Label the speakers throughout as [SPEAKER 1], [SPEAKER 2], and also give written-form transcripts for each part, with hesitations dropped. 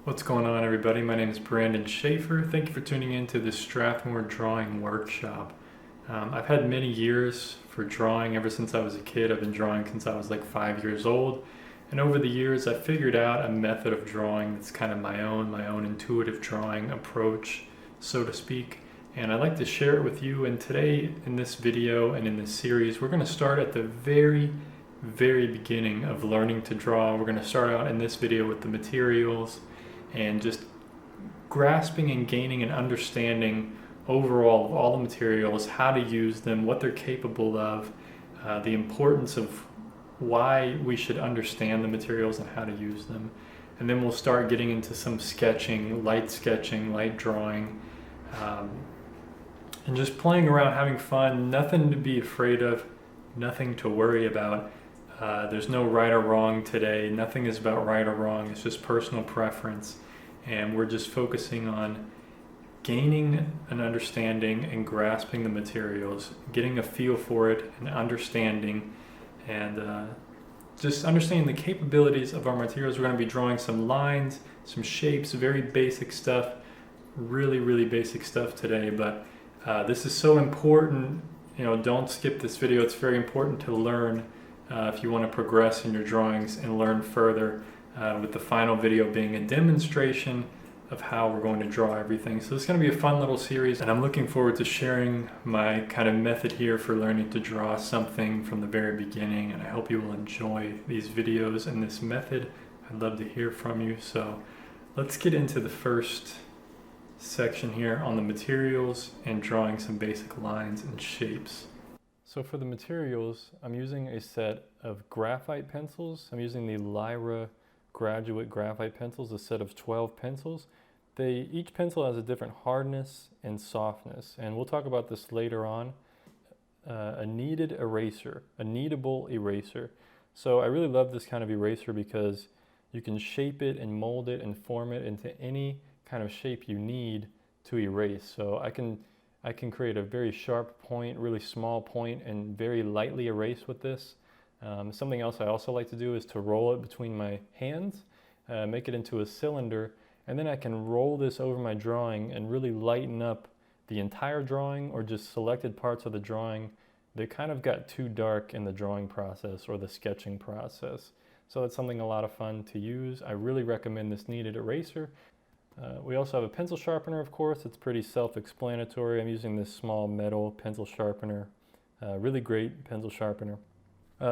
[SPEAKER 1] What's going on, everybody? My name is Brandon Schaefer. Thank you for tuning in to the Strathmore drawing workshop. I've had many years for drawing. Ever since I was a kid, I've been drawing since I was like 5 years old. And over the years, I figured out a method of drawing that's kind of my own intuitive drawing approach, so to speak. And I'd like to share it with you. And today, in this video and in this series, we're going to start at the very beginning of learning to draw. We're going to start out in this video with the materials and just grasping and gaining an understanding overall of all the materials, how to use them, what they're capable of, the importance of why we should understand the materials and how to use them. And then we'll start getting into some sketching, light drawing, and just playing around, having fun, nothing to be afraid of, nothing to worry about. There's no right or wrong today. Nothing is about right or wrong. It's just personal preference. And we're just focusing on gaining an understanding and grasping the materials, getting a feel for it and understanding, and just understanding the capabilities of our materials. We're going to be drawing some lines, some shapes, very basic stuff, really basic stuff today. But this is so important. You know, don't skip this video. It's very important to learn if you want to progress in your drawings and learn further, with the final video being a demonstration of how we're going to draw everything. So it's going to be a fun little series, and I'm looking forward to sharing my kind of method here for learning to draw something from the very beginning, and I hope you will enjoy these videos and this method. I'd love to hear from you. So let's get into the first section here on the materials and drawing some basic lines and shapes. So for the materials, I'm using a set of graphite pencils. I'm using the Lyra graduate graphite pencils, a set of 12 pencils. Each pencil has a different hardness and softness, and we'll talk about this later on. A kneaded eraser, a kneadable eraser. So I really love this kind of eraser because you can shape it and mold it and form it into any kind of shape you need to erase. So I can create a very sharp point, really small point, and very lightly erase with this. Something else I also like to do is to roll it between my hands, make it into a cylinder, and then I can roll this over my drawing and really lighten up the entire drawing or just selected parts of the drawing that kind of got too dark in the drawing process or the sketching process. So that's something a lot of fun to use. I really recommend this kneaded eraser. We also have a pencil sharpener, of course. It's pretty self-explanatory. I'm using this small metal pencil sharpener, really great pencil sharpener.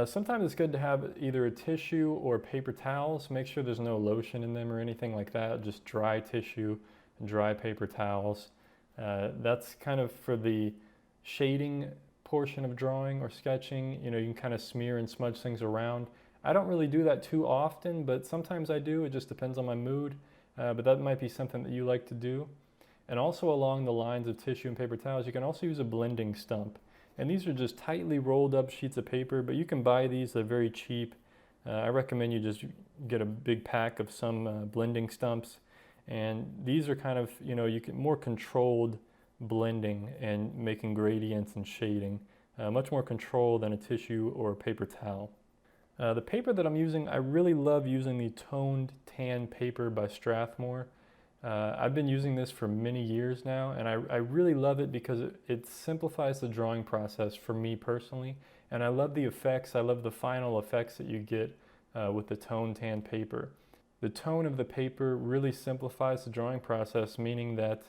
[SPEAKER 1] Sometimes it's good to have either a tissue or paper towels. Make sure there's no lotion in them or anything like that. Just dry tissue and dry paper towels. That's kind of for the shading portion of drawing or sketching. You know, you can kind of smear and smudge things around. I don't really do that too often, but sometimes I do. It just depends on my mood. But that might be something that you like to do. And also along the lines of tissue and paper towels, you can also use a blending stump. And these are just tightly rolled up sheets of paper, but you can buy these, they're very cheap. I recommend you just get a big pack of some blending stumps. And these are kind of, you know, you can more controlled blending and making gradients and shading. Much more control than a tissue or a paper towel. The paper that I'm using, I really love using the toned tan paper by Strathmore. I've been using this for many years now, and I really love it because it simplifies the drawing process for me personally. And I love the effects, I love the final effects that you get with the toned tan paper. The tone of the paper really simplifies the drawing process, meaning that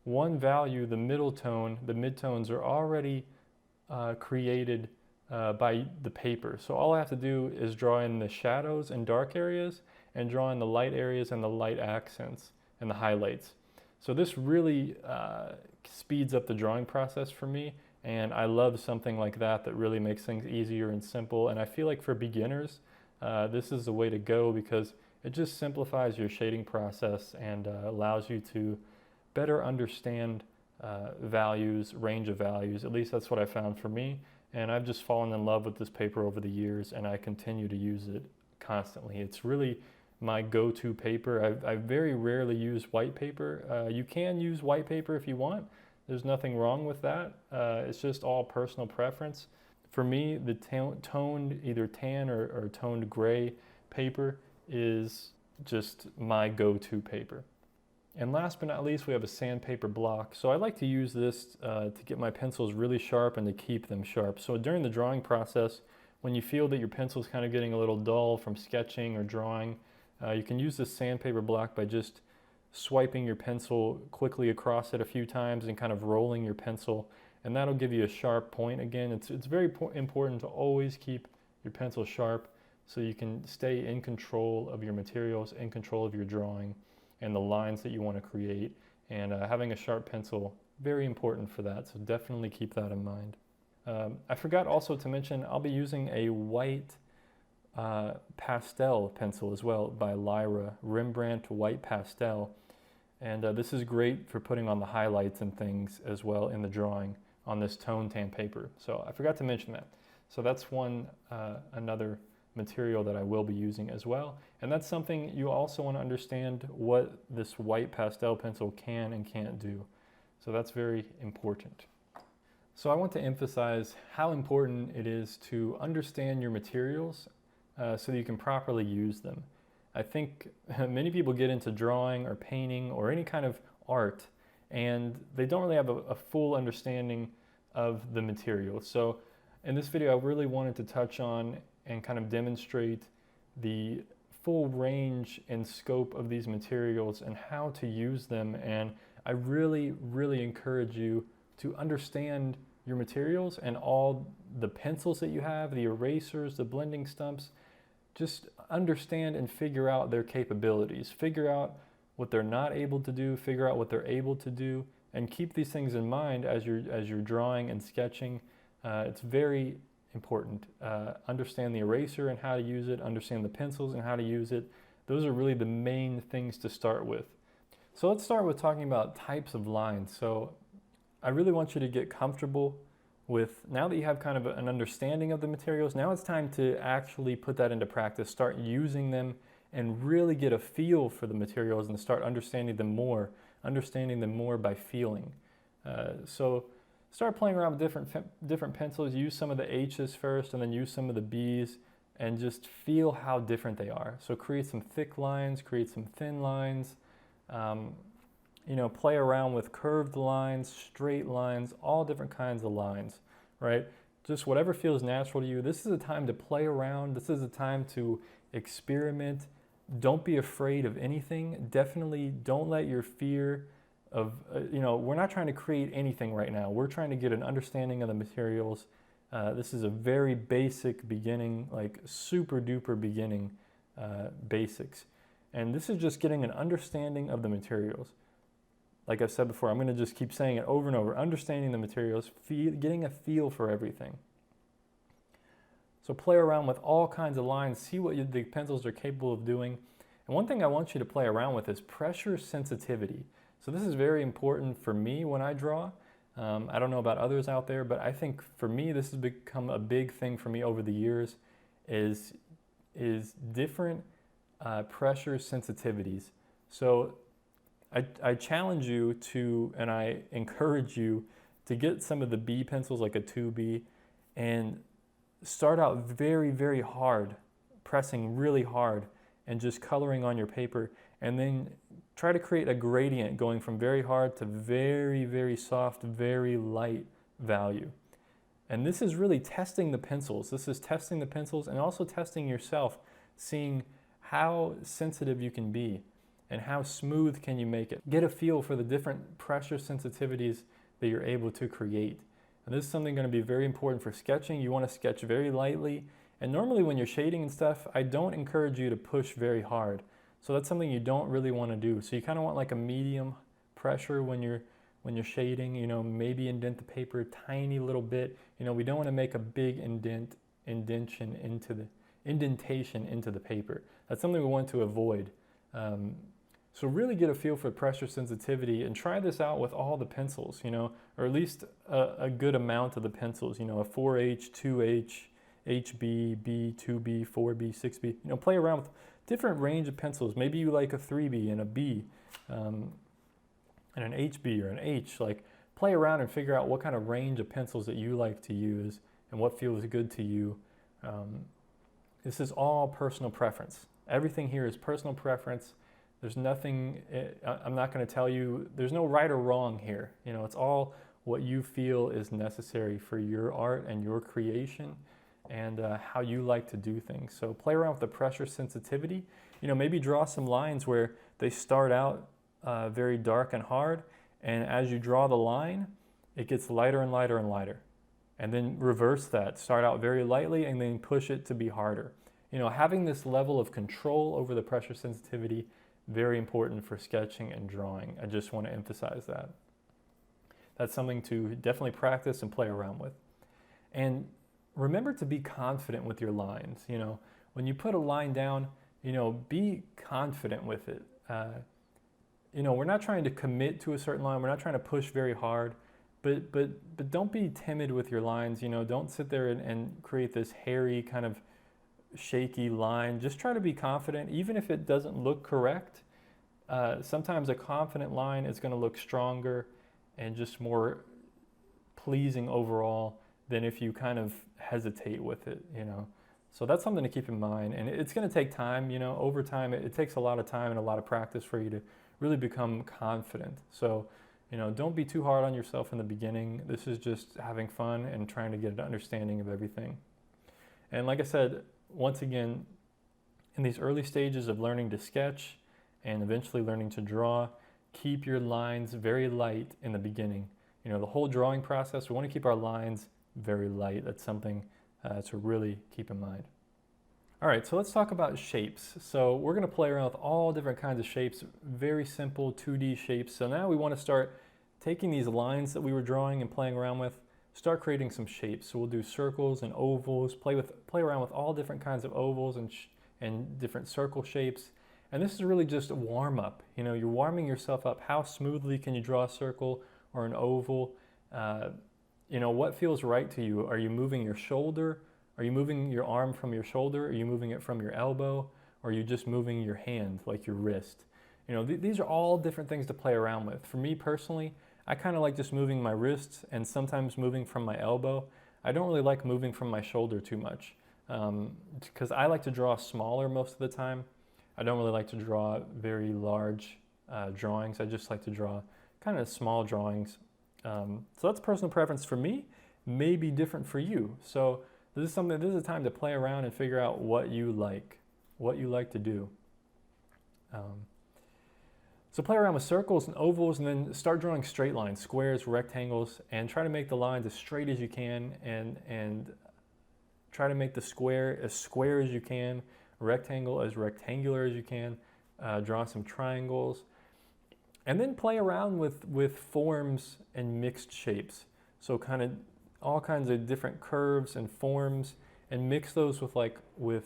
[SPEAKER 1] one value, the middle tone, the midtones are already created by the paper. So all I have to do is draw in the shadows and dark areas and draw in the light areas and the light accents and the highlights. So this really speeds up the drawing process for me, and I love something like that that really makes things easier and simple. And I feel like for beginners, this is the way to go because it just simplifies your shading process and allows you to better understand values, range of values. At least that's what I found for me. And I've just fallen in love with this paper over the years, and I continue to use it constantly. It's really my go-to paper. I very rarely use white paper. You can use white paper if you want. There's nothing wrong with that. It's just all personal preference. For me, the toned, either tan or toned gray paper is just my go-to paper. And last but not least, we have a sandpaper block. So I like to use this to get my pencils really sharp and to keep them sharp. So during the drawing process, when you feel that your pencil is kind of getting a little dull from sketching or drawing, you can use this sandpaper block by just swiping your pencil quickly across it a few times and kind of rolling your pencil, and that'll give you a sharp point. Again, it's very important to always keep your pencil sharp so you can stay in control of your materials, in control of your drawing and the lines that you want to create. And having a sharp pencil, very important for that, so definitely keep that in mind. I forgot also to mention, I'll be using a white pastel pencil as well by Lyra, Rembrandt White Pastel. And this is great for putting on the highlights and things as well in the drawing on this tone tan paper. So I forgot to mention that. So that's another material that I will be using as well. And that's something you also want to understand what this white pastel pencil can and can't do. So that's very important. So I want to emphasize how important it is to understand your materials so that you can properly use them. I think many people get into drawing or painting or any kind of art and they don't really have a full understanding of the material. So in this video, I really wanted to touch on and kind of demonstrate the full range and scope of these materials and how to use them. And I really, really encourage you to understand your materials and all the pencils that you have, the erasers, the blending stumps. Just understand and figure out their capabilities. Figure out what they're not able to do, figure out what they're able to do, and keep these things in mind as you're drawing and sketching. It's very important. Understand the eraser and how to use it, understand the pencils and how to use it. Those are really the main things to start with. So let's start with talking about types of lines. So I really want you to get comfortable with, now that you have kind of an understanding of the materials, now it's time to actually put that into practice, start using them and really get a feel for the materials and start understanding them more by feeling. So start playing around with different pencils, use some of the H's first and then use some of the B's and just feel how different they are. So create some thick lines, create some thin lines, play around with curved lines, straight lines, all different kinds of lines, right? Just whatever feels natural to you. This is a time to play around. This is a time to experiment. Don't be afraid of anything. Definitely don't let your fear of, we're not trying to create anything right now. We're trying to get an understanding of the materials. This is a very basic beginning, like super duper beginning basics. And this is just getting an understanding of the materials. Like I've said before, I'm going to just keep saying it over and over, understanding the materials, getting a feel for everything. So play around with all kinds of lines, see what the pencils are capable of doing. And one thing I want you to play around with is pressure sensitivity. So this is very important for me when I draw. I don't know about others out there, but I think for me, this has become a big thing for me over the years, is different pressure sensitivities. So I challenge you to, and I encourage you to get some of the B pencils, like a 2B, and start out very, very hard, pressing really hard, and just coloring on your paper, and then try to create a gradient going from very hard to very, very soft, very light value. And this is really testing the pencils. This is testing the pencils and also testing yourself, seeing how sensitive you can be and how smooth can you make it. Get a feel for the different pressure sensitivities that you're able to create. And this is something going to be very important for sketching. You want to sketch very lightly. And normally when you're shading and stuff, I don't encourage you to push very hard. So that's something you don't really want to do. So you kind of want like a medium pressure when you're shading, maybe indent the paper a tiny little bit. We don't want to make a big indentation into the paper. That's something we want to avoid. So really get a feel for pressure sensitivity and try this out with all the pencils, or at least a good amount of the pencils, a 4H, 2H, HB, B, 2B, 4B, 6B. Play around with different range of pencils. Maybe you like a 3B and a B, and an HB or an H. Like, play around and figure out what kind of range of pencils that you like to use and what feels good to you. This is all personal preference. Everything here is personal preference. There's nothing, I'm not going to tell you, there's no right or wrong here. You know, it's all what you feel is necessary for your art and your creation, and how you like to do things. So play around with the pressure sensitivity. You know, maybe draw some lines where they start out very dark and hard, and as you draw the line, it gets lighter and lighter and lighter. And then reverse that, start out very lightly and then push it to be harder. You know, having this level of control over the pressure sensitivity, very important for sketching and drawing. I just want to emphasize that. That's something to definitely practice and play around with. And remember to be confident with your lines. You know, when you put a line down, you know, be confident with it. You know, we're not trying to commit to a certain line. We're not trying to push very hard. But don't be timid with your lines. You know, don't sit there and create this hairy kind of shaky line. Just try to be confident, even if it doesn't look correct. Sometimes a confident line is going to look stronger and just more pleasing overall than if you kind of hesitate with it, you know. So that's something to keep in mind. And it's going to take time, you know, over time. It takes a lot of time and a lot of practice for you to really become confident. So, you know, don't be too hard on yourself in the beginning. This is just having fun and trying to get an understanding of everything. And like I said, once again, in these early stages of learning to sketch and eventually learning to draw, keep your lines very light in the beginning. You know, the whole drawing process, we want to keep our lines very light. That's something to really keep in mind. All right, so let's talk about shapes. So we're going to play around with all different kinds of shapes, very simple 2D shapes. So now we want to start taking these lines that we were drawing and playing around with, start creating some shapes. So we'll do circles and ovals, play around with all different kinds of ovals and different circle shapes. And this is really just a warm up. You know, you're warming yourself up. How smoothly can you draw a circle or an oval? You know, what feels right to you? Are you moving your shoulder? Are you moving your arm from your shoulder? Are you moving it from your elbow? Or are you just moving your hand, like your wrist? You know, these are all different things to play around with. For me personally, I kind of like just moving my wrists and sometimes moving from my elbow. I don't really like moving from my shoulder too much because I like to draw smaller most of the time. I don't really like to draw very large drawings. I just like to draw kind of small drawings. So that's personal preference for me, may be different for you. So this is a time to play around and figure out what you like to do. So play around with circles and ovals and then start drawing straight lines, squares, rectangles, and try to make the lines as straight as you can and try to make the square as you can, rectangle as rectangular as you can, draw some triangles. And then play around with forms and mixed shapes. So kind of all kinds of different curves and forms and mix those with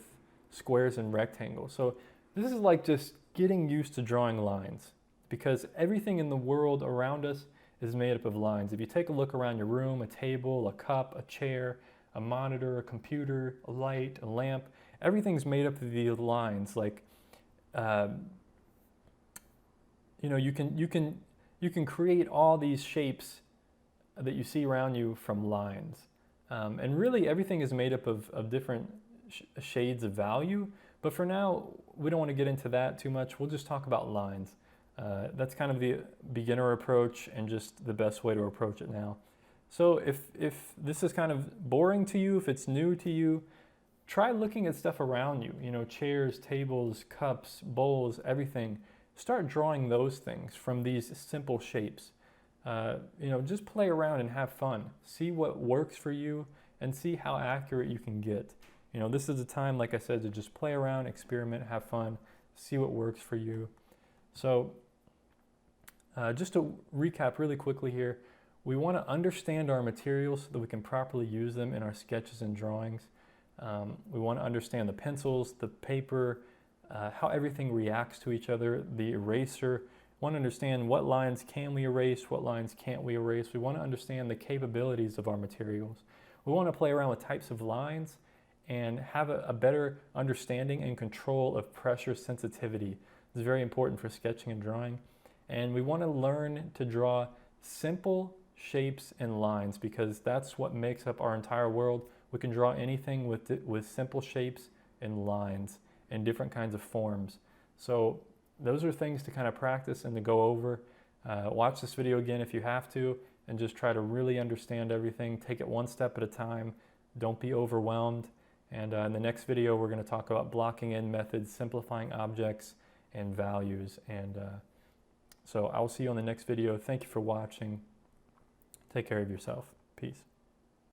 [SPEAKER 1] squares and rectangles. So this is like just getting used to drawing lines because everything in the world around us is made up of lines. If you take a look around your room, a table, a cup, a chair, a monitor, a computer, a light, a lamp, everything's made up of these lines. Like, you know, you can create all these shapes that you see around you from lines. And really everything is made up of different shades of value. But for now, we don't want to get into that too much. We'll just talk about lines. That's kind of the beginner approach and just the best way to approach it now. So if this is kind of boring to you, if it's new to you, try looking at stuff around you. You know, chairs, tables, cups, bowls, everything. Start drawing those things from these simple shapes. You know, just play around and have fun. See what works for you and see how accurate you can get. You know, this is a time, like I said, to just play around, experiment, have fun, see what works for you. So just to recap really quickly here, we want to understand our materials so that we can properly use them in our sketches and drawings. We want to understand the pencils, the paper, how everything reacts to each other, the eraser. We want to understand what lines can we erase, what lines can't we erase. We want to understand the capabilities of our materials. We want to play around with types of lines and have a better understanding and control of pressure sensitivity. This is very important for sketching and drawing. And we want to learn to draw simple shapes and lines because that's what makes up our entire world. We can draw anything with simple shapes and lines and different kinds of forms. So those are things to kind of practice and to go over. Watch this video again if you have to, and just try to really understand everything. Take it one step at a time. Don't be overwhelmed. And in the next video, we're going to talk about blocking in methods, simplifying objects, and values. And so I'll see you on the next video. Thank you for watching. Take care of yourself. Peace.